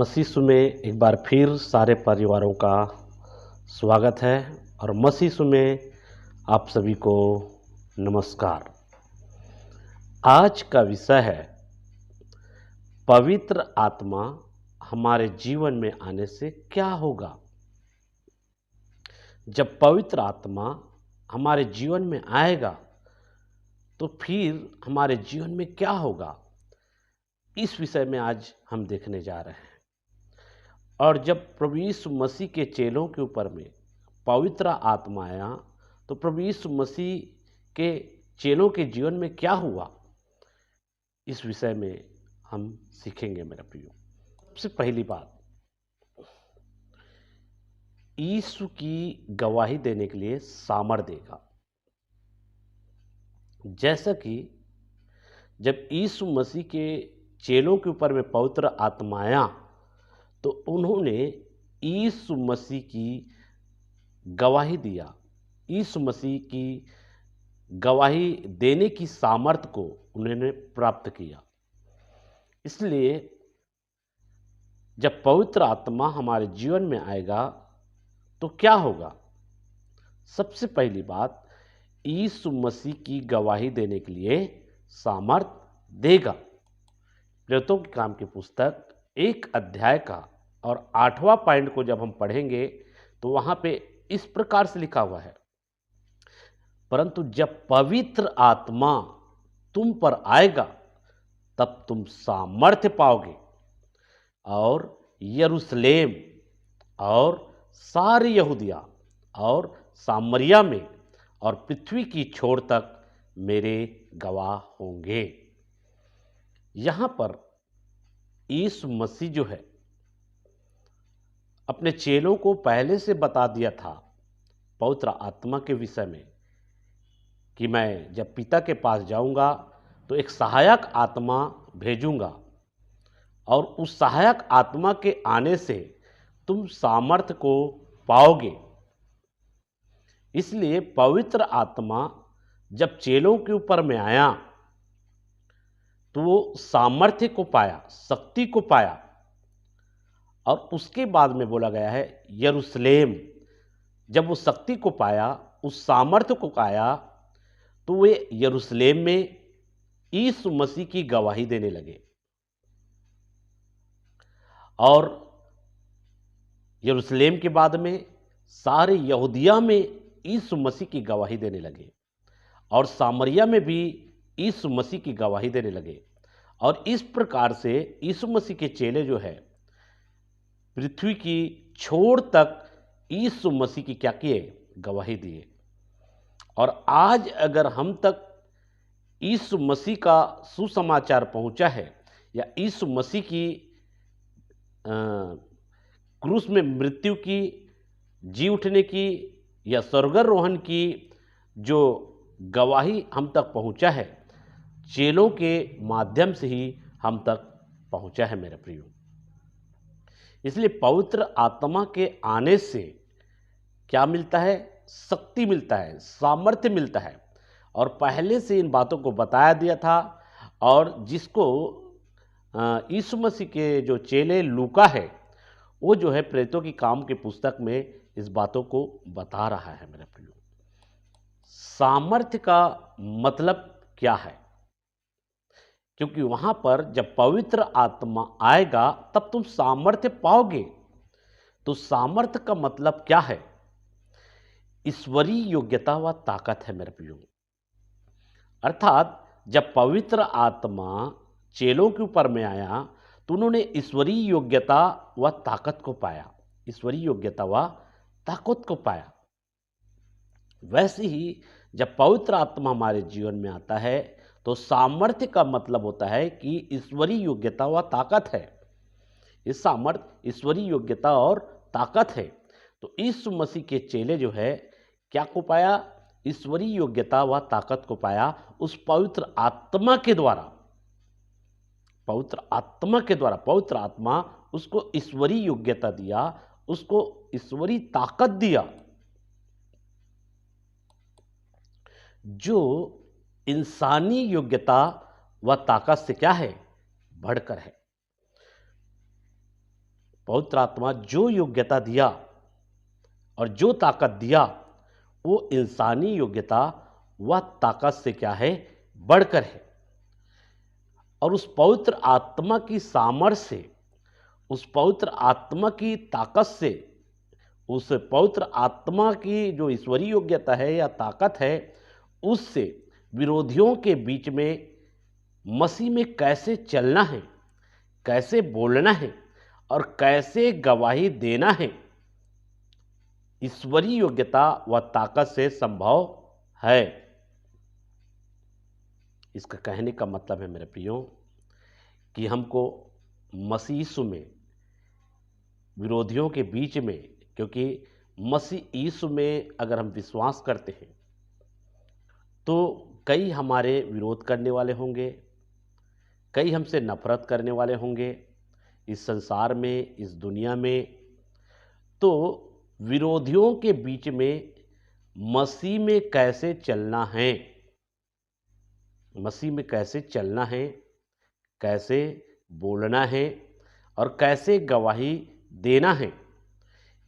मसीह में एक बार फिर सारे परिवारों का स्वागत है और मसीह में आप सभी को नमस्कार। आज का विषय है पवित्र आत्मा हमारे जीवन में आने से क्या होगा। जब पवित्र आत्मा हमारे जीवन में आएगा तो फिर हमारे जीवन में क्या होगा, इस विषय में आज हम देखने जा रहे हैं। और जब प्रभु यीशु मसीह के चेलों के ऊपर में पवित्र आत्मा आया तो प्रभु यीशु मसीह के चेलों के जीवन में क्या हुआ, इस विषय में हम सीखेंगे मेरा प्रियो। सबसे पहली बात, यीशु की गवाही देने के लिए सामर्थ देगा। जैसा कि जब यीशु मसीह के चेलों के ऊपर में पवित्र आत्मा आया तो उन्होंने यीशु मसीह की गवाही दिया। यीशु मसीह की गवाही देने की सामर्थ को उन्होंने प्राप्त किया। इसलिए जब पवित्र आत्मा हमारे जीवन में आएगा तो क्या होगा। सबसे पहली बात, यीशु मसीह की गवाही देने के लिए सामर्थ देगा। प्रेरितों के काम की पुस्तक 1 अध्याय का और 8वां पॉइंट को जब हम पढ़ेंगे तो वहां पे इस प्रकार से लिखा हुआ है, परंतु जब पवित्र आत्मा तुम पर आएगा तब तुम सामर्थ्य पाओगे और यरूशलेम और सारी यहूदिया और सामरिया में और पृथ्वी की छोर तक मेरे गवाह होंगे। यहां पर यीशु मसीह जो है अपने चेलों को पहले से बता दिया था पवित्र आत्मा के विषय में कि मैं जब पिता के पास जाऊंगा तो एक सहायक आत्मा भेजूंगा और उस सहायक आत्मा के आने से तुम सामर्थ्य को पाओगे। इसलिए पवित्र आत्मा जब चेलों के ऊपर में आया तो वो सामर्थ्य को पाया, शक्ति को पाया। और उसके बाद में बोला गया है यरूशलेम, जब वो शक्ति को पाया, उस सामर्थ्य को पाया, तो वे यरूशलेम में यीशु मसीह की गवाही देने लगे और यरूशलेम के बाद में सारे यहूदिया में यीशु मसीह की गवाही देने लगे और सामरिया में भी यीशु मसीह की गवाही देने लगे। और इस प्रकार से यीशु मसीह के चेले जो है पृथ्वी की छोर तक यीशु मसीह की क्या किए, गवाही दिए। और आज अगर हम तक यीशु मसीह का सुसमाचार पहुंचा है या यीशु मसीह की क्रूस में मृत्यु की, जी उठने की या स्वर्गारोहण की जो गवाही हम तक पहुंचा है, चेलों के माध्यम से ही हम तक पहुंचा है मेरे प्रियो। इसलिए पवित्र आत्मा के आने से क्या मिलता है, शक्ति मिलता है, सामर्थ्य मिलता है। और पहले से इन बातों को बताया दिया था और जिसको यीशु मसीह के जो चेले लूका है वो जो है प्रेरितों की काम की पुस्तक में इस बातों को बता रहा है मेरे प्रियो। सामर्थ्य का मतलब क्या है, क्योंकि वहां पर जब पवित्र आत्मा आएगा तब तुम सामर्थ्य पाओगे। तो सामर्थ्य का मतलब क्या है, ईश्वरीय योग्यता व ताकत है मेरे प्रियो। अर्थात जब पवित्र आत्मा चेलों के ऊपर में आया तो उन्होंने ईश्वरीय योग्यता व ताकत को पाया, ईश्वरीय योग्यता व ताकत को पाया। वैसे ही जब पवित्र आत्मा हमारे जीवन में आता है तो सामर्थ्य का मतलब होता है कि ईश्वरीय योग्यता व ताकत है। इस सामर्थ्य ईश्वरीय योग्यता और ताकत है। तो यीशु मसीह के चेले जो है क्या को पाया, ईश्वरीय योग्यता व ताकत को पाया उस पवित्र आत्मा के द्वारा। पवित्र आत्मा के द्वारा पवित्र आत्मा उसको ईश्वरीय योग्यता दिया, उसको ईश्वरीय ताकत दिया जो इंसानी योग्यता व ताकत से क्या है, बढ़कर है। पवित्र आत्मा जो योग्यता दिया और जो ताकत दिया, वो इंसानी योग्यता व ताकत से क्या है, बढ़कर है। और उस पवित्र आत्मा की सामर्थ्य से, उस पवित्र आत्मा की ताकत से, उस पवित्र आत्मा की जो ईश्वरीय योग्यता है या ताकत है, उससे विरोधियों के बीच में मसीह में कैसे चलना है, कैसे बोलना है और कैसे गवाही देना है, ईश्वरीय योग्यता व ताकत से संभव है। इसका कहने का मतलब है मेरे प्रियो कि हमको मसीह यीशु में विरोधियों के बीच में, क्योंकि मसीह यीशु में अगर हम विश्वास करते हैं तो कई हमारे विरोध करने वाले होंगे, कई हमसे नफरत करने वाले होंगे इस संसार में, इस दुनिया में। तो विरोधियों के बीच में मसीह में कैसे चलना है, मसीह में कैसे चलना है, कैसे बोलना है और कैसे गवाही देना है,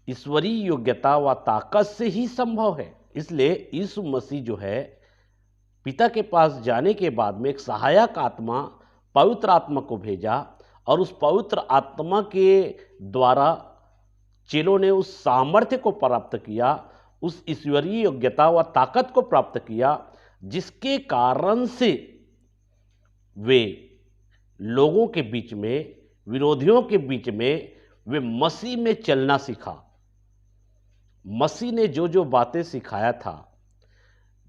ईश्वरीय योग्यता व ताकत से ही संभव है। इसलिए यीशु मसीह जो है, पिता के पास जाने के बाद में एक सहायक आत्मा, पवित्र आत्मा को भेजा और उस पवित्र आत्मा के द्वारा चेलों ने उस सामर्थ्य को प्राप्त किया, उस ईश्वरीय योग्यता व ताकत को प्राप्त किया, जिसके कारण से वे लोगों के बीच में, विरोधियों के बीच में वे मसीह में चलना सीखा। मसीह ने जो जो बातें सिखाया था,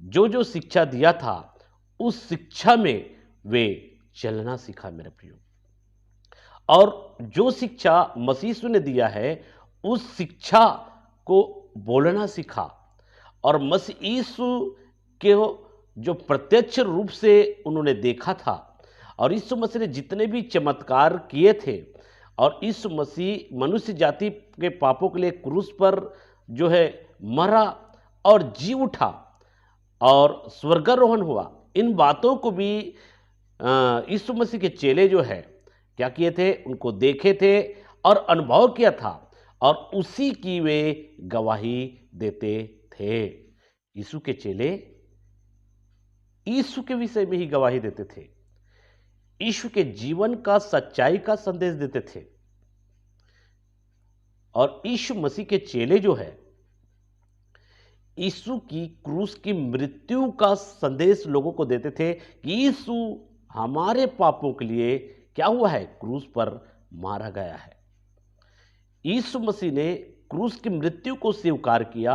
जो जो शिक्षा दिया था, उस शिक्षा में वे चलना सीखा मेरे प्रियो। और जो शिक्षा मसीह ने दिया है, उस शिक्षा को बोलना सीखा। और मसीह यीशु के जो प्रत्यक्ष रूप से उन्होंने देखा था, और यीशु मसीह ने जितने भी चमत्कार किए थे, और यीशु मसीह मनुष्य जाति के पापों के लिए क्रूस पर जो है मरा और जी उठा और स्वर्गारोहण हुआ, इन बातों को भी यीशु मसीह के चेले जो है क्या किए थे, उनको देखे थे और अनुभव किया था, और उसी की वे गवाही देते थे। यीशु के चेले यीशु के विषय में ही गवाही देते थे, यीशु के जीवन का, सच्चाई का संदेश देते थे। और यीशु मसीह के चेले जो है, यीशु की क्रूस की मृत्यु का संदेश लोगों को देते थे कि यीशु हमारे पापों के लिए क्या हुआ है, क्रूस पर मारा गया है। यीशु मसीह ने क्रूस की मृत्यु को स्वीकार किया,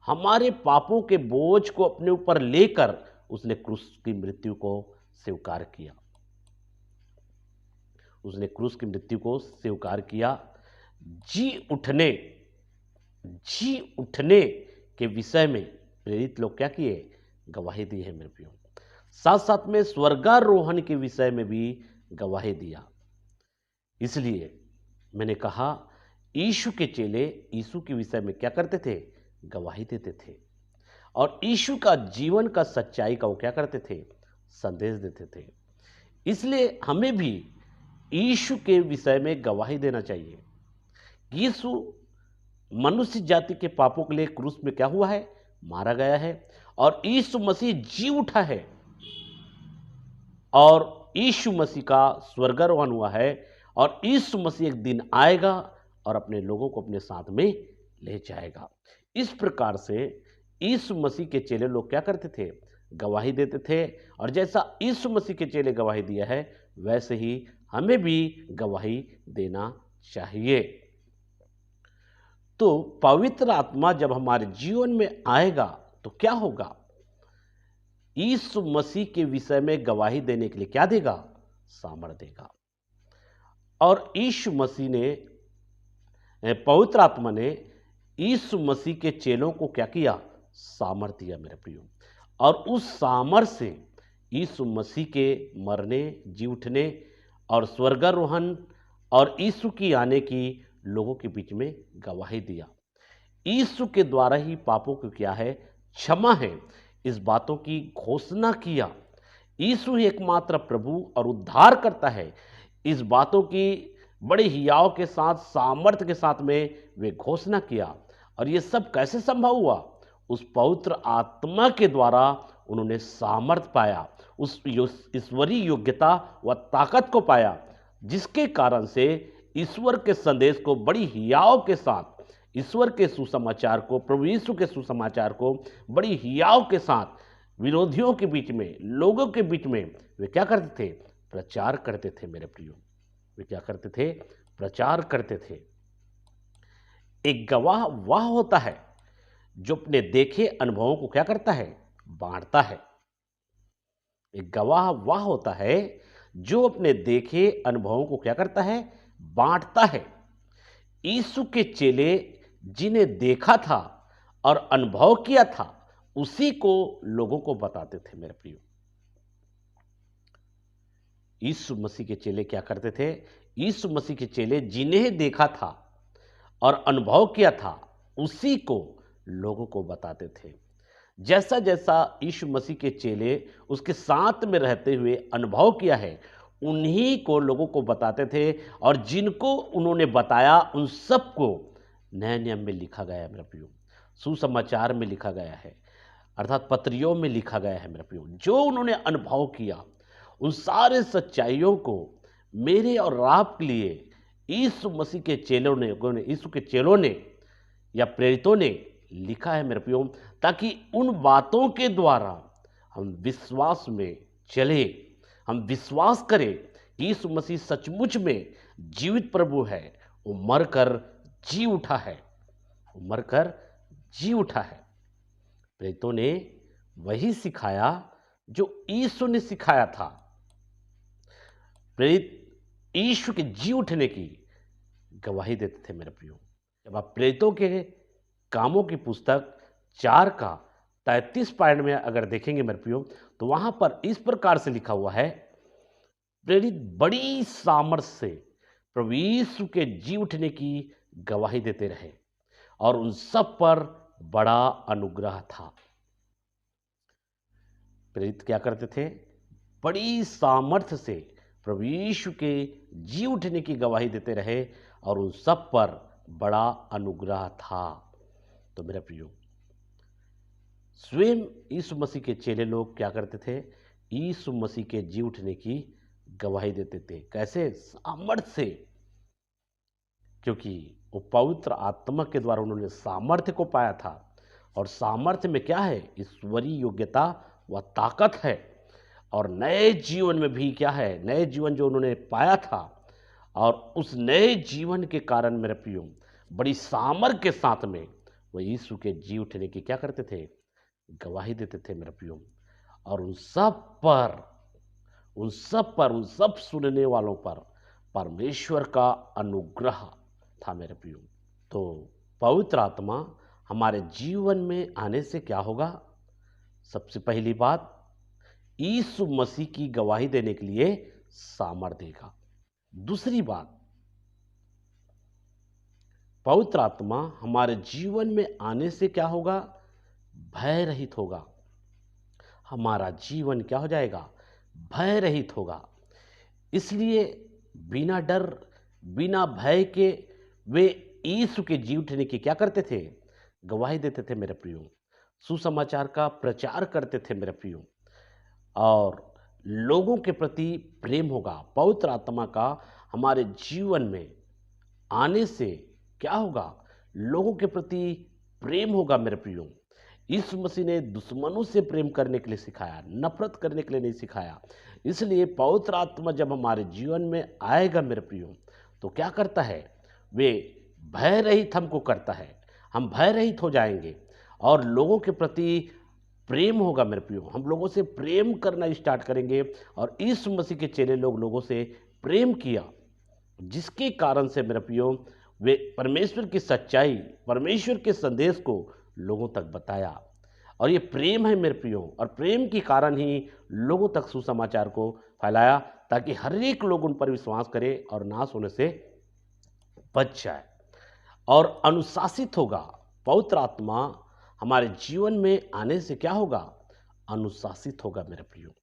हमारे पापों के बोझ को अपने ऊपर लेकर उसने क्रूस की मृत्यु को स्वीकार किया। उसने क्रूस की मृत्यु को स्वीकार किया। जी उठने के विषय में प्रेरित लोग क्या किए, गवाही दी है मेरे प्रियो। साथ साथ में स्वर्गारोहण के विषय में भी गवाही दिया। इसलिए मैंने कहा, यीशु के चेले यीशु के विषय में क्या करते थे, गवाही देते थे। और यीशु का जीवन का, सच्चाई का वो क्या करते थे, संदेश देते थे। इसलिए हमें भी यीशु के विषय में गवाही देना चाहिए। यीशु मनुष्य जाति के पापों के लिए क्रूस में क्या हुआ है, मारा गया है, और यीशु मसीह जी उठा है, और यीशु मसीह का स्वर्गारोहण हुआ है, और यीशु मसीह एक दिन आएगा और अपने लोगों को अपने साथ में ले जाएगा। इस प्रकार से यीशु मसीह के चेले लोग क्या करते थे, गवाही देते थे। और जैसा यीशु मसीह के चेले गवाही दिया है, वैसे ही हमें भी गवाही देना चाहिए। तो पवित्र आत्मा जब हमारे जीवन में आएगा तो क्या होगा, यीशु मसीह के विषय में गवाही देने के लिए क्या देगा, सामर्थ्य देगा। और यीशु मसीह ने, पवित्र आत्मा ने यीशु मसीह के चेलों को क्या किया, सामर्थ्य दिया मेरे प्रियो। और उस सामर्थ्य से यीशु मसीह के मरने, जी उठने और स्वर्गारोहण और यीशु की आने की लोगों के बीच में गवाही दिया। यीशु के द्वारा ही पापों को क्या है, क्षमा है, इस बातों की घोषणा किया। यीशु ही एकमात्र प्रभु और उद्धार करता है, इस बातों की बड़े हियाव के साथ, सामर्थ्य के साथ में वे घोषणा किया। और ये सब कैसे संभव हुआ? उस पवित्र आत्मा के द्वारा उन्होंने सामर्थ्य पाया, उस ईश्वरीय योग्यता व ताकत को पाया, जिसके कारण से ईश्वर के संदेश को बड़ी हियाव के साथ, ईश्वर के सुसमाचार को, प्रभु यीशु के सुसमाचार को बड़ी हियाव के साथ विरोधियों के बीच में, लोगों के बीच में वे क्या करते थे? प्रचार करते थे मेरे प्रियो। वे क्या करते थे? प्रचार करते थे। एक गवाह वह होता है जो अपने देखे अनुभवों को क्या करता है? बांटता है। एक गवाह वह होता है जो अपने देखे अनुभवों को क्या करता है? बांटता है। यीशु के चेले जिन्हें देखा था और अनुभव किया था, उसी को लोगों को बताते थे मेरे प्रियो। यीशु मसीह के चेले क्या करते थे? यीशु मसीह के चेले जिन्हें देखा था और अनुभव किया था, उसी को लोगों को बताते थे। जैसा जैसा यीशु मसीह के चेले उसके साथ में रहते हुए अनुभव किया है, उन्हीं को लोगों को बताते थे। और जिनको उन्होंने बताया, उन सबको नए नियम में लिखा गया है मेरे प्रियो, सुसमाचार में लिखा गया है, अर्थात पत्रियों में लिखा गया है मेरे प्रियो। जो उन्होंने अनुभव किया, उन सारे सच्चाइयों को मेरे और आपके लिए यीशु मसीह के चेलों ने, यीशु के चेलों ने या प्रेरितों ने लिखा है मेरे प्रियो, ताकि उन बातों के द्वारा हम विश्वास में चले, हम विश्वास करें कि यीशु मसीह सचमुच में जीवित प्रभु है। वो मरकर जी उठा है, वो मरकर जी उठा है। प्रेरितों ने वही सिखाया जो यीशु ने सिखाया था। प्रेरित यीशु के जी उठने की गवाही देते थे मेरे प्रियो। जब आप प्रेरितों के कामों की पुस्तक 4 का 33 पॉइंट में अगर देखेंगे मेरे प्रियो, तो वहां पर इस प्रकार से लिखा हुआ है, प्रेरित बड़ी सामर्थ से प्रभु यीशु के जी उठने की गवाही देते रहे और उन सब पर बड़ा अनुग्रह था। प्रेरित क्या करते थे? बड़ी सामर्थ्य से प्रभु यीशु के जी उठने की गवाही देते रहे और उन सब पर बड़ा अनुग्रह था। तो मेरे प्रियो, स्वयं यीशु मसीह के चेले लोग क्या करते थे? यीशु मसीह के जी उठने की गवाही देते थे। कैसे? सामर्थ्य से, क्योंकि वो पवित्र आत्मा के द्वारा उन्होंने सामर्थ्य को पाया था। और सामर्थ्य में क्या है? ईश्वरीय योग्यता व ताकत है। और नए जीवन में भी क्या है? नए जीवन जो उन्होंने पाया था, और उस नए जीवन के कारण मेरे प्रियो बड़ी सामर्थ्य के साथ में वो यीशु के जी उठने की क्या करते थे? गवाही देते थे मेरे प्रियो। और उन सब सुनने वालों पर परमेश्वर का अनुग्रह था मेरे प्रियो। तो पवित्र आत्मा हमारे जीवन में आने से क्या होगा? सबसे पहली बात, यीशु मसीह की गवाही देने के लिए सामर्थ्य देगा। दूसरी बात, पवित्र आत्मा हमारे जीवन में आने से क्या होगा? भय रहित होगा। हमारा जीवन क्या हो जाएगा? भय रहित होगा। इसलिए बिना डर, बिना भय के वे यीशु के जी उठने की क्या करते थे? गवाही देते थे मेरे प्रियो। सुसमाचार का प्रचार करते थे मेरे प्रियो। और लोगों के प्रति प्रेम होगा। पवित्र आत्मा का हमारे जीवन में आने से क्या होगा? लोगों के प्रति प्रेम होगा मेरे प्रियो। यीशु मसीह ने दुश्मनों से प्रेम करने के लिए सिखाया, नफरत करने के लिए नहीं सिखाया। इसलिए पवित्र आत्मा जब हमारे जीवन में आएगा मेरे प्रियो, तो क्या करता है? वे भय रहित हमको करता है। हम भय रहित हो जाएंगे और लोगों के प्रति प्रेम होगा मेरे प्रियो। हम लोगों से प्रेम करना स्टार्ट करेंगे। और यीशु मसीह के चेले लोगों से प्रेम किया, जिसके कारण से मेरे प्रियो वे परमेश्वर की सच्चाई, परमेश्वर के संदेश को लोगों तक बताया। और ये प्रेम है मेरे प्रियो। और प्रेम के कारण ही लोगों तक सुसमाचार को फैलाया, ताकि हर एक लोग उन पर विश्वास करे और नाश होने से बच जाए और अनुशासित होगा। पवित्र आत्मा हमारे जीवन में आने से क्या होगा? अनुशासित होगा मेरे प्रियो।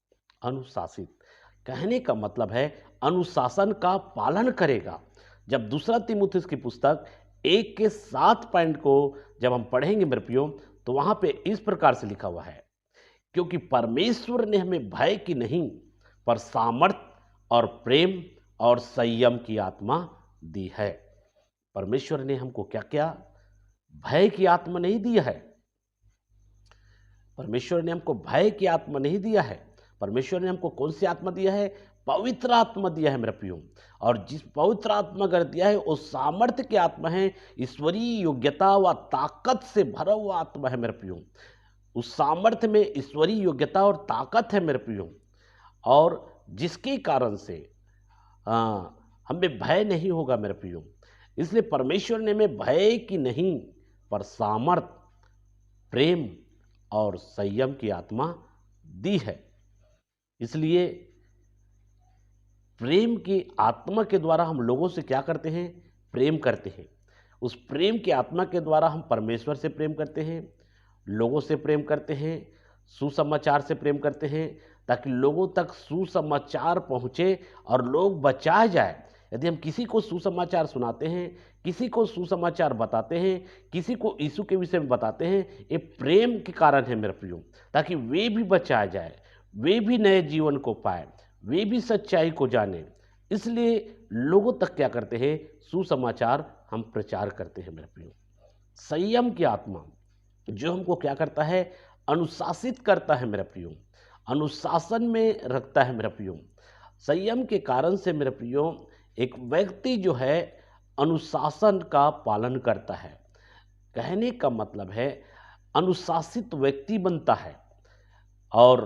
अनुशासित कहने का मतलब है अनुशासन का पालन करेगा। जब दूसरा तीमुथियुस की पुस्तक 1 के 7 को जब हम पढ़ेंगे मेरे प्रियो, तो वहां पे इस प्रकार से लिखा हुआ है, क्योंकि परमेश्वर ने हमें भय की नहीं पर सामर्थ और प्रेम और संयम की आत्मा दी है। परमेश्वर ने हमको क्या क्या, भय की आत्मा नहीं दिया है। परमेश्वर ने हमको भय की आत्मा नहीं दिया है। परमेश्वर ने हमको कौन सी आत्मा दिया है? पवित्र आत्मा दिया है मेरे प्रियो। और जिस पवित्र आत्मा अगर दिया है वो सामर्थ्य की आत्मा है, ईश्वरीय योग्यता व ताकत से भरा हुआ आत्मा है मेरे प्रियो। उस सामर्थ्य में ईश्वरीय योग्यता और ताकत है मेरे प्रियो, और जिसके कारण से हमें भय नहीं होगा मेरे प्रियो। इसलिए परमेश्वर ने हमें भय की नहीं पर सामर्थ, प्रेम और संयम की आत्मा दी है। इसलिए प्रेम की आत्मा के द्वारा हम लोगों से क्या करते हैं? प्रेम करते हैं। उस प्रेम की आत्मा के द्वारा हम परमेश्वर से प्रेम करते हैं, लोगों से प्रेम करते हैं, सुसमाचार से प्रेम करते हैं, ताकि लोगों तक सुसमाचार पहुंचे और लोग बचाए जाए। यदि हम किसी को सुसमाचार सुनाते हैं, किसी को सुसमाचार बताते हैं, किसी को यीशु के विषय में बताते हैं, ये प्रेम के कारण है मेरे प्रियो, ताकि वे भी बचाए जाए, वे भी नए जीवन को पाए, वे भी सच्चाई को जाने। इसलिए लोगों तक क्या करते हैं? सुसमाचार हम प्रचार करते हैं मेरे प्रियो। संयम की आत्मा जो हमको क्या करता है? अनुशासित करता है मेरे प्रियो, अनुशासन में रखता है मेरे प्रियो। संयम के कारण से मेरे प्रियो एक व्यक्ति जो है अनुशासन का पालन करता है। कहने का मतलब है अनुशासित व्यक्ति बनता है और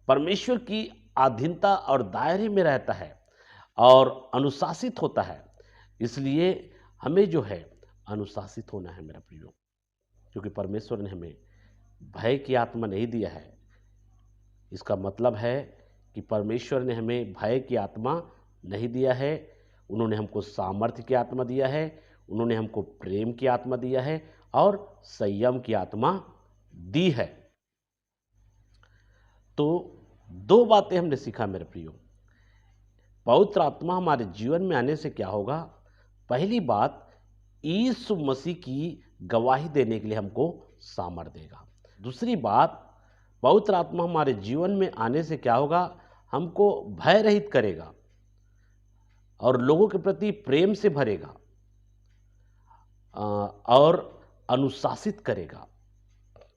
परमेश्वर की अधीनता और दायरे में रहता है और अनुशासित होता है। इसलिए हमें जो है अनुशासित होना है मेरा प्रियो, क्योंकि परमेश्वर ने हमें भय की आत्मा नहीं दिया है। इसका मतलब है कि परमेश्वर ने हमें भय की आत्मा नहीं दिया है, उन्होंने हमको सामर्थ्य की आत्मा दिया है, उन्होंने हमको प्रेम की आत्मा दिया है और संयम की आत्मा दी है। तो 2 बातें हमने सीखा मेरे प्रियो। पवित्र आत्मा हमारे जीवन में आने से क्या होगा? पहली बात, यीशु मसीह की गवाही देने के लिए हमको सामर्थ्य देगा। दूसरी बात, पवित्र आत्मा हमारे जीवन में आने से क्या होगा? हमको भय रहित करेगा और लोगों के प्रति प्रेम से भरेगा और अनुशासित करेगा।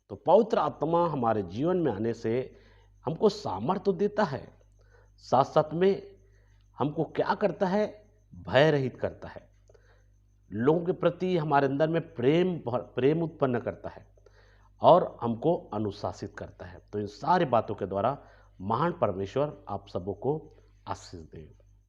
तो पवित्र आत्मा हमारे जीवन में आने से हमको सामर्थ्य तो देता है, साथ साथ में हमको क्या करता है? भय रहित करता है, लोगों के प्रति हमारे अंदर में प्रेम उत्पन्न करता है और हमको अनुशासित करता है। तो इन सारी बातों के द्वारा महान परमेश्वर आप सबों को आशीष दे।